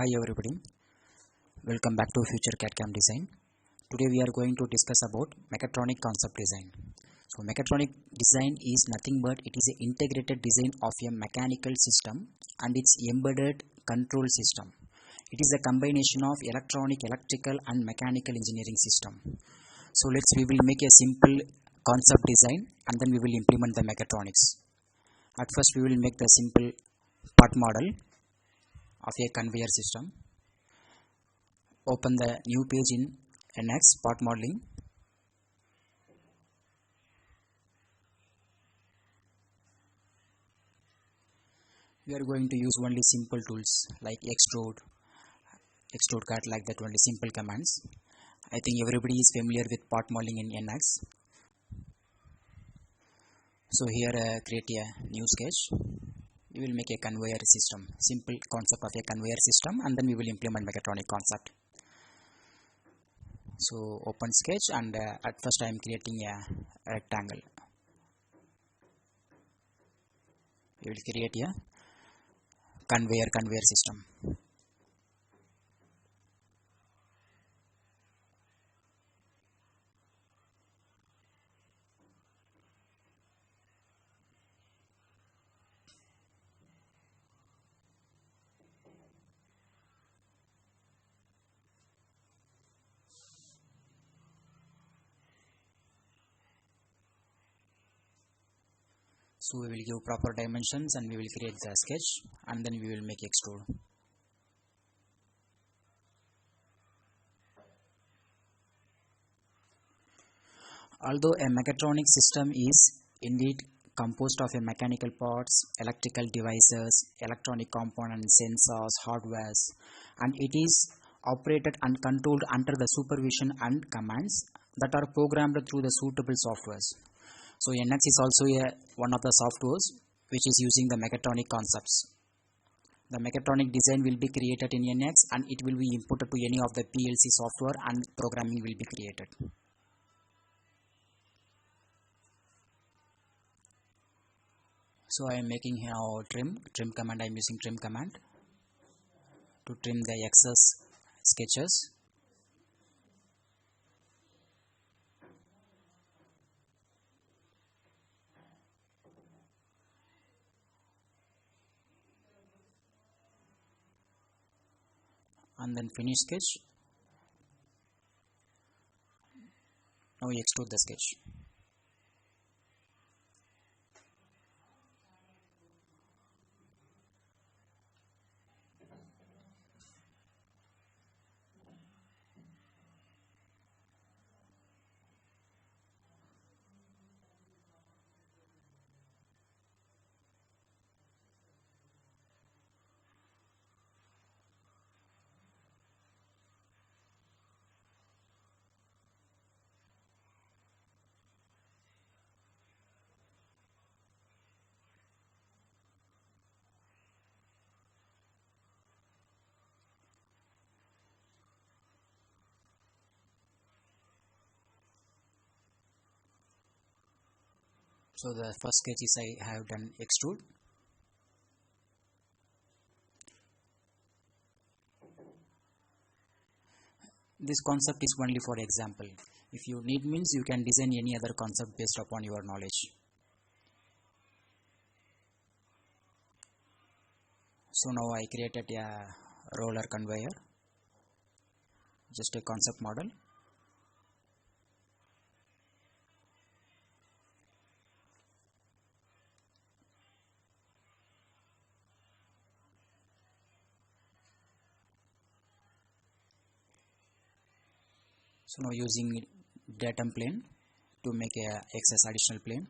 Hi everybody, welcome back to Future CAD/CAM Design. Today we are going to discuss about mechatronic concept design. So mechatronic design is nothing but it is an integrated design of a mechanical system and its embedded control system. It is a combination of electronic, electrical and mechanical engineering system. So we will make a simple concept design and then we will implement the mechatronics. At first we will make the simple part model of a conveyor system. Open the new page in NX part modeling. We are going to use only simple tools like extrude cut, like that, only simple commands. I think everybody is familiar with part modeling in NX. So here create a new sketch. We will make a conveyor system, simple concept of a conveyor system, and then we will implement mechatronic concept. So open sketch, and at first I am creating a rectangle. We will create a conveyor system. So we will give proper dimensions and we will create the sketch, and then we will make extrude. Although a mechatronic system is indeed composed of a mechanical parts, electrical devices, electronic components, sensors, hardwares, and it is operated and controlled under the supervision and commands that are programmed through the suitable softwares. So NX is also one of the softwares which is using the mechatronic concepts. The mechatronic design will be created in NX and it will be inputted to any of the PLC software and programming will be created. So I am making here trim command. I am using trim command to trim the excess sketches. And then finish sketch. Now we extrude the sketch. So the first sketch is I have done extrude. This concept is only for example. If you need means you can design any other concept based upon your knowledge. So now I created a roller conveyor, just a concept model. So now using datum plane to make a excess additional plane.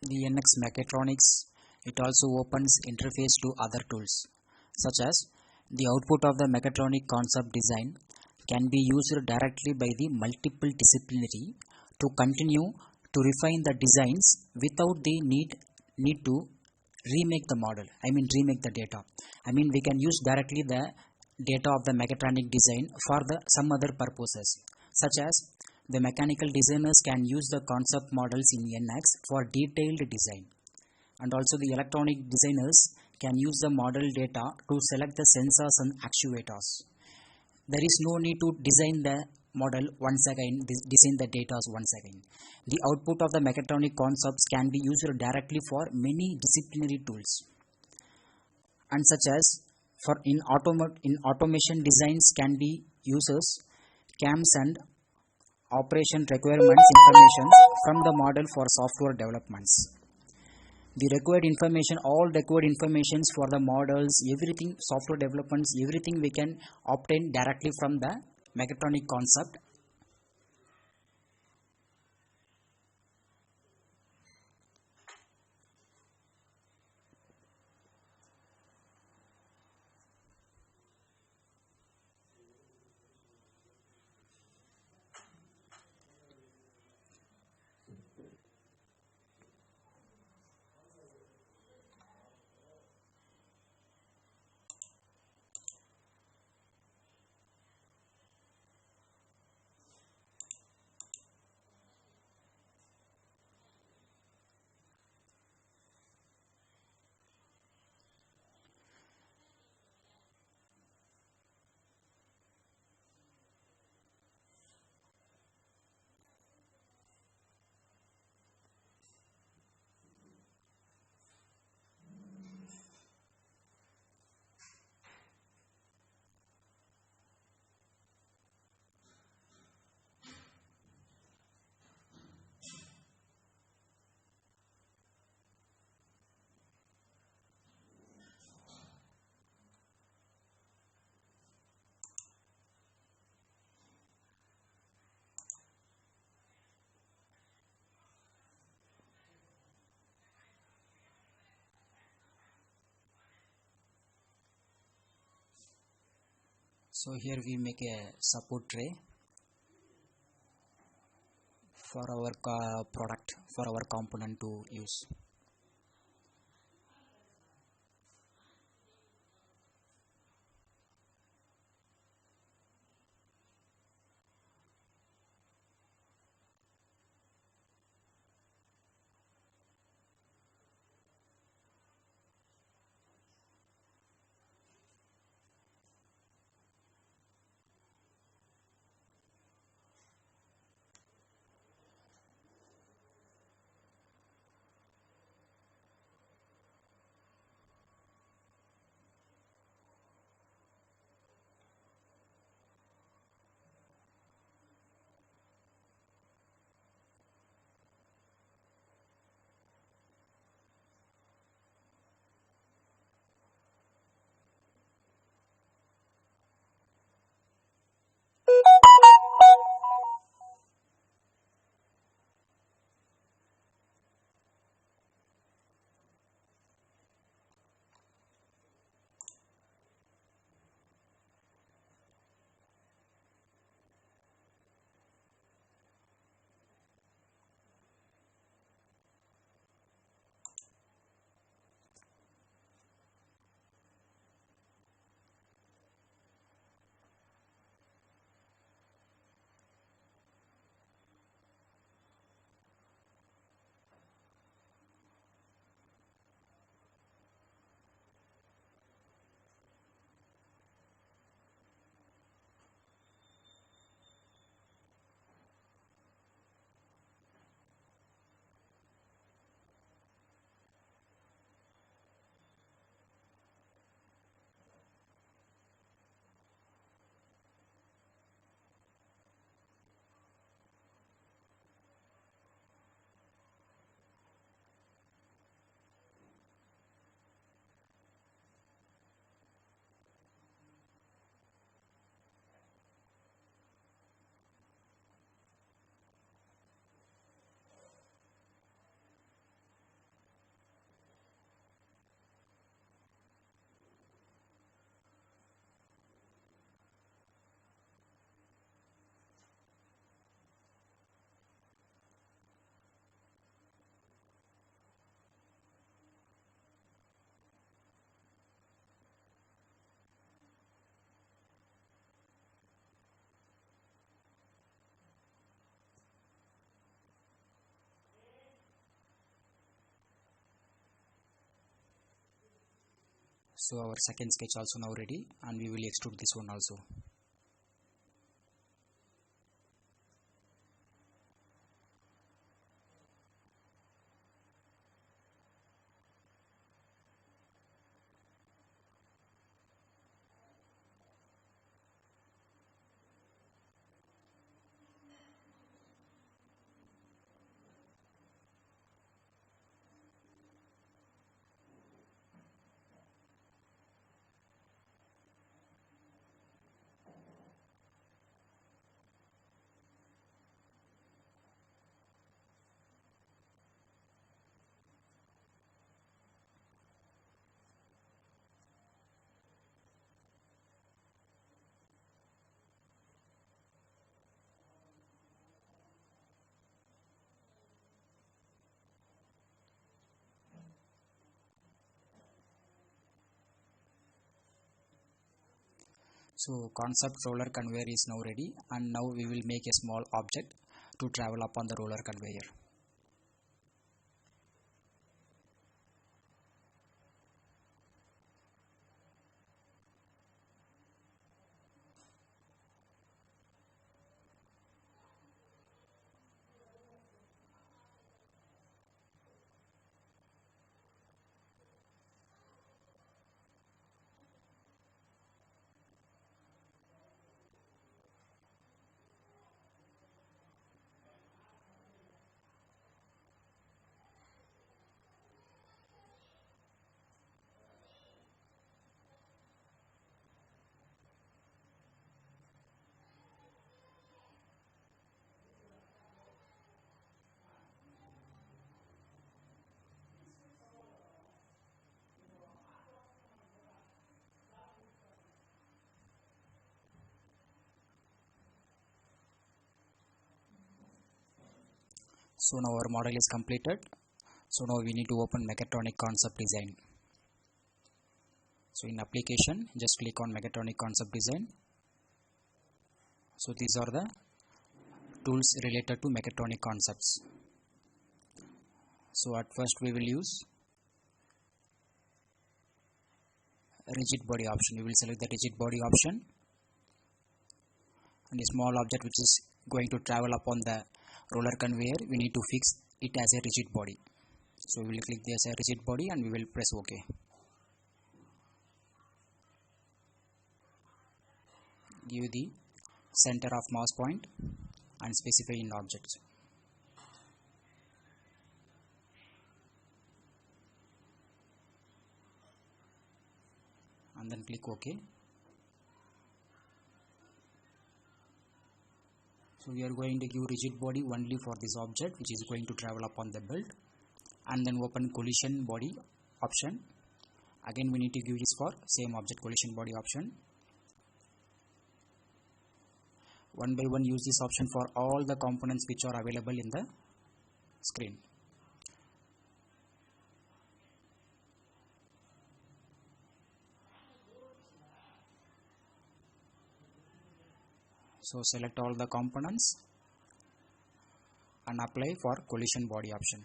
the NX Mechatronics, it also opens interface to other tools, such as the output of the mechatronic concept design can be used directly by the multiple disciplinary to continue to refine the designs without the need to remake the model. Remake the data. We can use directly the data of the mechatronic design for the some other purposes, such as the mechanical designers can use the concept models in NX for detailed design, and also the electronic designers can use the model data to select the sensors and actuators. There is no need to design the model once again, design the data once again. The output of the mechatronic concepts can be used directly for many disciplinary tools, and such as for in automation designs can be uses CAMs and operation requirements information from the model for software developments. The required information, all required informations for the models, everything, software developments, everything we can obtain directly from the mechatronic concept. So here we make a support tray for our product, for our component to use. So our second sketch also now ready, and we will extrude this one also. So concept roller conveyor is now ready, and now we will make a small object to travel upon the roller conveyor. So now our model is completed. So now we need to open Mechatronic Concept Design. So in application, just click on Mechatronic Concept Design. So these are the tools related to mechatronic concepts. So at first we will use rigid body option. We will select the rigid body option, and a small object which is going to travel upon the roller conveyor, we need to fix it as a rigid body. So we will click this as a rigid body and we will press OK. Give the center of mass point and specify in objects. And then click OK. So we are going to give rigid body only for this object which is going to travel upon the belt, and then open collision body option. Again we need to give this for same object, collision body option. One by one use this option for all the components which are available in the screen. So select all the components and apply for collision body option.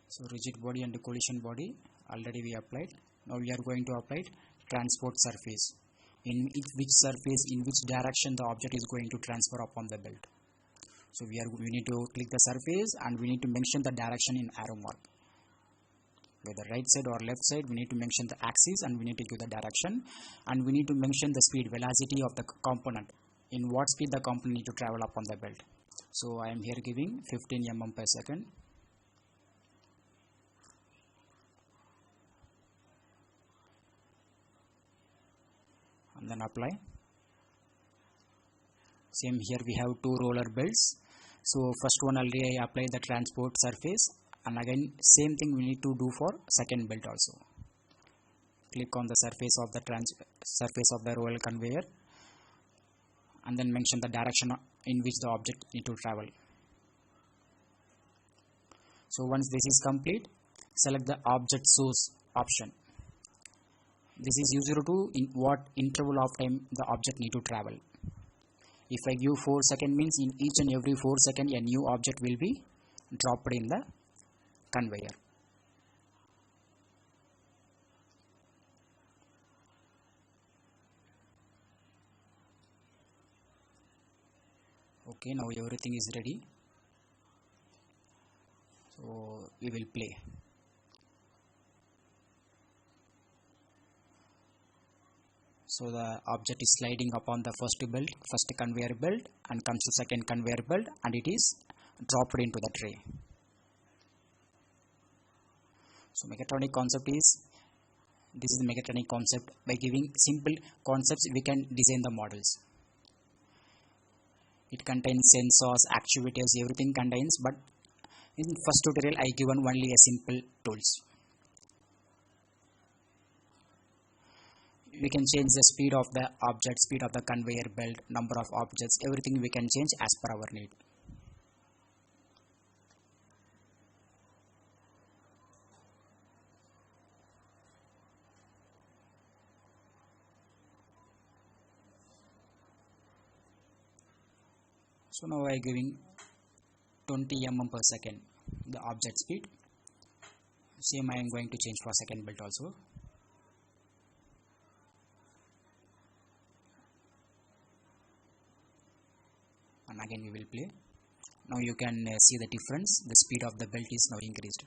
So rigid body and collision body already we applied. Now we are going to apply transport surface. In which surface, in which direction the object is going to transfer upon the belt. So we need to click the surface and we need to mention the direction in arrow mark. Whether right side or left side, we need to mention the axis and we need to give the direction, and we need to mention the speed, velocity of the component. In what speed the component need to travel upon the belt. So I am here giving 15 mm per second. And then apply. Same here we have two roller belts. So first one already I applied the transport surface, and again same thing we need to do for second belt also. Click on the surface of the roller conveyor and then mention the direction in which the object need to travel. So once this is complete, select the object source option. This is used to in what interval of time the object need to travel. If I give 4 seconds means in each and every 4 seconds a new object will be dropped in the conveyor. Okay, now everything is ready, so we will play. So the object is sliding upon the first conveyor belt, and comes to second conveyor belt, and it is dropped into the tray. So mechatronic concept is, this is the mechatronic concept. By giving simple concepts we can design the models. It contains sensors, actuators, everything contains, but in first tutorial I given only a simple tools. We can change the speed of the object, speed of the conveyor belt, number of objects, everything we can change as per our need. So now I am giving 20 mm per second the object speed. Same I am going to change for second belt also. And again we will play. Now you can see the difference. The speed of the belt is now increased.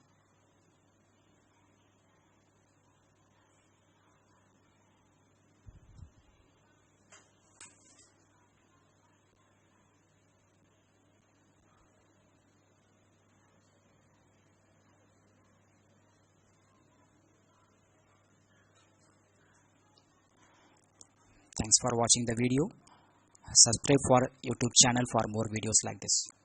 Thanks for watching the video. Subscribe for YouTube channel for more videos like this.